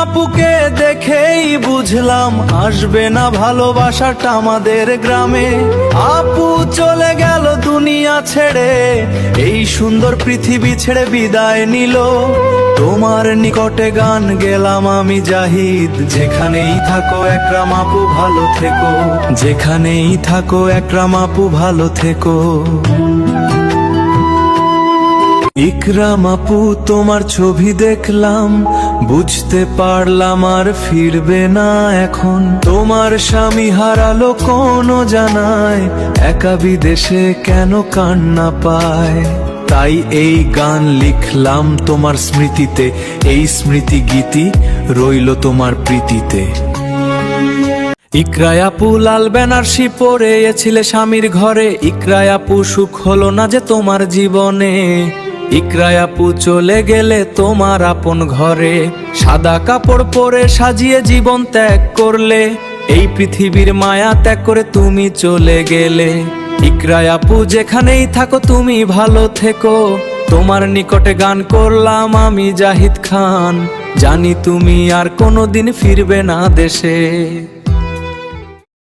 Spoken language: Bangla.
আপুকে দেখেই বুঝলাম আসবে না ভালোবাসাটা আমাদের গ্রামে। আপু চলে গেল দুনিয়া ছেড়ে, এই সুন্দর পৃথিবী ছেড়ে বিদায় নিল। তোমার নিকটে গান গেলাম আমি জাহিদ, যেখানেই থাকো একরাম আপু ভালো থেকো, যেখানেই থাকো একরাম আপু ভালো থেকো। ইকরাম আপু তোমার ছবি দেখলাম, বুঝতে পারলাম আর ফিরবে না এখন। তোমার স্বামী হারালো কোনো জানায়, একা বিদেশে কেন কান্না পায়। তাই এই গান লিখলাম তোমার স্মৃতিতে, এই স্মৃতি গীতি রইল তোমার প্রীতিতে। ইকরা আপু লাল বেনারসি পরে এছিলে স্বামীর ঘরে, ইকরা আপু সুখ হলো না যে তোমার জীবনে। ইকরা আপু চলে গেলে তোমার আপন ঘরে, সাদা কাপড় পরে সাজিয়ে জীবন ত্যাগ করলে। এই পৃথিবীর মায়া ত্যাগ করে তুমি চলে গেলে। ইকরা আপু যেখানেই থাকো তুমি ভালো থেকো, তোমার নিকটে গান করলাম আমি জাহিদ খান। জানি তুমি আর কোনোদিন ফিরবে না দেশে।